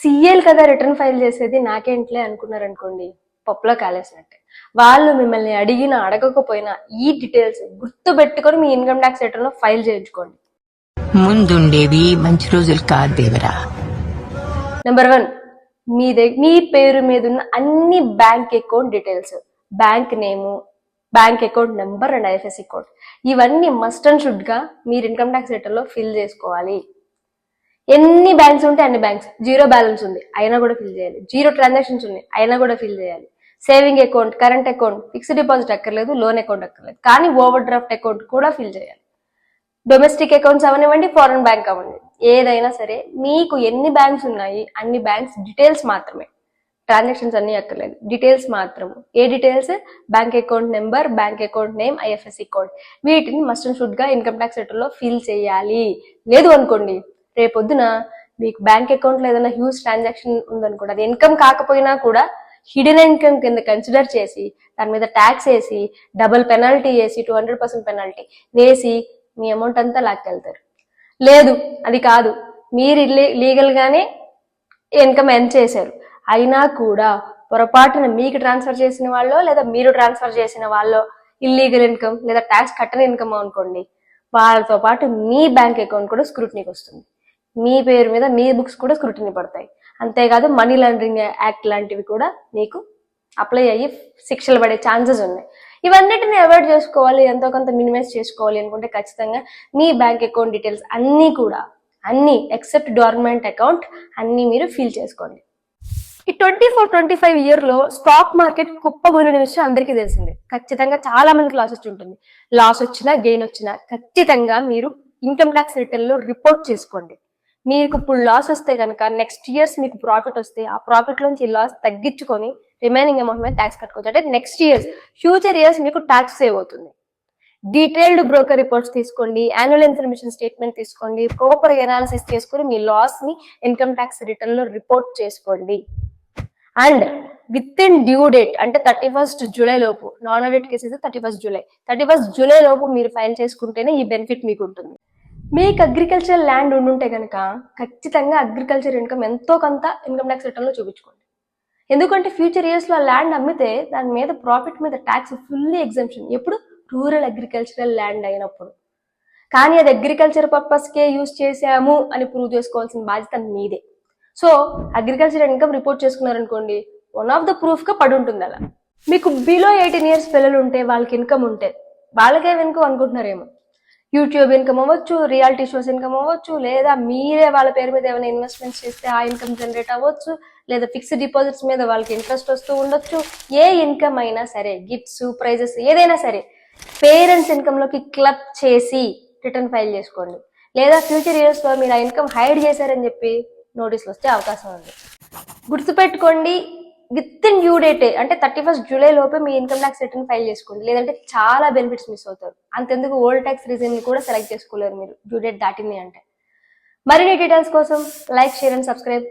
CL కదా return file చేసేది, నాకేంట్లే అనుకున్నారనుకోండి, పప్పులో కాలేసినట్టే. వాళ్ళు మిమ్మల్ని అడిగినా అడగకపోయినా ఈ డీటెయిల్స్ గుర్తు పెట్టుకొని మీ ఇన్కమ్ ట్యాక్స్ రిటర్న్ లో ఫైల్ చేయించుకోండి. ముందుండేవి మంచి రోజులు కాదు దేవరా. నెంబర్ 1, మీ పేరు మీద ఉన్న అన్ని bank account details, bank name, bank account number and IFSC code, ఇవన్నీ మస్ట్ అండ్ షుడ్ గా మీరు ఇన్కమ్ ట్యాక్స్ రిటర్న్ లో ఫిల్ చేసుకోవాలి. ఎన్ని బ్యాంక్స్ ఉంటే అన్ని బ్యాంక్స్, జీరో బ్యాలెన్స్ ఉంది అయినా కూడా ఫిల్ చేయాలి, జీరో ట్రాన్సాక్షన్స్ ఉన్నాయి అయినా కూడా ఫిల్ చేయాలి. Saving account, current account, fixed deposit అక్కర్లేదు, లోన్ అకౌంట్ అక్కర్లేదు, కానీ ఓవర్ డ్రాఫ్ట్ అకౌంట్ కూడా ఫిల్ చేయాలి. డొమెస్టిక్ అకౌంట్స్ అవనివ్వండి, ఫారెన్ బ్యాంక్ అవ్వండి, ఏదైనా సరే మీకు ఎన్ని బ్యాంక్స్ ఉన్నాయి అన్ని బ్యాంక్స్ డీటెయిల్స్ మాత్రమే, ట్రాన్సాక్షన్స్ అన్ని అక్కర్లేదు, డీటెయిల్స్ మాత్రము. ఏ details? Bank account number, bank account name, IFSC code, వీటిని మస్ట్ అండ్ షుడ్ గా ఇన్కమ్ ట్యాక్స్ రిటర్న్ లో ఫిల్ చేయాలి. లేదు అనుకోండి, రేపొద్దున మీకు బ్యాంక్ అకౌంట్ లో ఏదైనా హ్యూజ్ ట్రాన్సాక్షన్ ఉందనుకోండి, అది ఇన్కమ్ కాకపోయినా కూడా హిడెన్ ఇన్కమ్ కింద కన్సిడర్ చేసి దాని మీద ట్యాక్స్ వేసి డబుల్ పెనాల్టీ వేసి 200% పెనాల్టీ వేసి మీ అమౌంట్ అంతా లాక్కెళ్తారు. లేదు అది కాదు, మీరు లీగల్ గానే ఇన్కమ్ ఎర్న్ చేశారు అయినా కూడా పొరపాటున మీకు ట్రాన్స్ఫర్ చేసిన వాళ్ళు లేదా మీరు ట్రాన్స్ఫర్ చేసిన వాళ్ళు ఇల్లీగల్ ఇన్కమ్ లేదా ట్యాక్స్ కట్టని ఇన్కమ్ అనుకోండి, వాళ్ళతో పాటు మీ బ్యాంక్ అకౌంట్ కూడా స్క్రూటినీకి వస్తుంది, మీ పేరు మీద మీ బుక్స్ కూడా స్క్రూటినీ పడతాయి. అంతేకాదు మనీ లాండరింగ్ యాక్ట్ లాంటివి కూడా మీకు అప్లై అయ్యి శిక్షలు పడే ఛాన్సెస్ ఉన్నాయి. ఇవన్నిటిని అవాయిడ్ చేసుకోవాలి, ఎంతో కొంత మినిమైజ్ చేసుకోవాలి అనుకుంటే ఖచ్చితంగా మీ బ్యాంక్ అకౌంట్ డీటెయిల్స్ అన్నీ కూడా, అన్ని ఎక్సెప్ట్ డోర్మెంట్ అకౌంట్ అన్ని మీరు ఫిల్ చేసుకోండి. ఈ 24-25 ఇయర్ లో స్టాక్ మార్కెట్ కుప్పగొనిన విషయం అందరికీ తెలిసిందే. ఖచ్చితంగా చాలా మందికి లాస్ వచ్చి ఉంటుంది. లాస్ వచ్చినా గెయిన్ వచ్చినా ఖచ్చితంగా మీరు ఇన్కమ్ ట్యాక్స్ రిటర్న్ లో రిపోర్ట్ చేసుకోండి. మీకు ఇప్పుడు లాస్ వస్తే కనుక నెక్స్ట్ ఇయర్స్ మీకు ప్రాఫిట్ వస్తే ఆ ప్రాఫిట్ నుంచి లాస్ తగ్గించుకొని రిమైనింగ్ అమౌంట్ మీద ట్యాక్స్ కట్టుకోవచ్చు. అంటే నెక్స్ట్ ఇయర్స్, ఫ్యూచర్ ఇయర్స్ మీకు ట్యాక్స్ సేవ్ అవుతుంది. డీటెయిల్డ్ బ్రోకర్ రిపోర్ట్స్ తీసుకోండి, యాన్యువల్ ఇన్ఫర్మేషన్ స్టేట్మెంట్ తీసుకోండి, ప్రాపర్ ఎనాలిసిస్ చేసుకుని మీ లాస్ ని ఇన్కమ్ ట్యాక్స్ రిటర్న్ లో రిపోర్ట్ చేసుకోండి. And with in due date అంటే 31st జూలై లోపు, non audit cases 31st July లోపు మీరు ఫైల్ చేసుకుంటేనే ఈ బెనిఫిట్ మీకు ఉంటుంది. మీకు అగ్రికల్చర్ ల్యాండ్ ఉండుంటే కనుక ఖచ్చితంగా అగ్రికల్చర్ ఇన్కమ్ ఎంతో కొంత ఇన్కమ్ ట్యాక్స్ రిటర్న్ లో చూపించుకోండి. ఎందుకంటే ఫ్యూచర్ ఇయర్స్ లో ల్యాండ్ అమ్మితే దాని మీద ప్రాఫిట్ మీద ట్యాక్స్ ఫుల్లీ ఎగ్జంప్షన్ ఎప్పుడు? రూరల్ అగ్రికల్చరల్ ల్యాండ్ అయినప్పుడు. కానీ అది అగ్రికల్చర్ పర్పస్ కే యూజ్ చేసాము అని ప్రూవ్ చేసుకోవాల్సిన బాధ్యత మీదే. సో అగ్రికల్చర్ ఇన్కమ్ రిపోర్ట్ చేసుకున్నారనుకోండి, వన్ ఆఫ్ ద ప్రూఫ్ గా పడి ఉంటుంది అలా. మీకు బిలో 18 ఇయర్స్ పిల్లలు ఉంటే, వాళ్ళకి ఇన్కమ్ ఉంటే, వాళ్ళకే ఇన్కమ్ అనుకుంటున్నారేమో, యూట్యూబ్ ఇన్కమ్ అవ్వచ్చు, రియాలిటీ షోస్ ఇన్కమ్ అవ్వచ్చు, లేదా మీరే వాళ్ళ పేరు మీద ఏమైనా ఇన్వెస్ట్మెంట్స్ చేస్తే ఆ ఇన్కమ్ జనరేట్ అవ్వచ్చు, లేదా ఫిక్స్డ్ డిపాజిట్స్ మీద వాళ్ళకి ఇంట్రెస్ట్ వస్తూ ఉండొచ్చు. ఏ ఇన్కమ్ అయినా సరే, గిఫ్ట్స్, ప్రైజెస్ ఏదైనా సరే పేరెంట్స్ ఇన్కమ్ లోకి క్లబ్ చేసి రిటర్న్ ఫైల్ చేసుకోండి. లేదా ఫ్యూచర్ ఇయర్స్ లో మీరు ఆ ఇన్కమ్ హైడ్ చేశారని చెప్పి నోటీసులు వస్తే అవకాశం ఉంది. గుర్తుపెట్టుకోండి, విత్ ఇన్ డ్యూ డేట్ అంటే 31st జూలై లోపే మీ ఇన్కమ్ ట్యాక్స్ రిటర్న్ ఫైల్ చేసుకోండి, లేదంటే చాలా బెనిఫిట్స్ మిస్ అవుతారు. అంతెందుకు ఓల్డ్ ట్యాక్స్ రీజన్ కూడా సెలెక్ట్ చేసుకోలేరు మీరు డ్యూ డేట్ దాటింది అంటే. మరిన్ని డీటెయిల్స్ కోసం లైక్, షేర్ అండ్ సబ్స్క్రైబ్.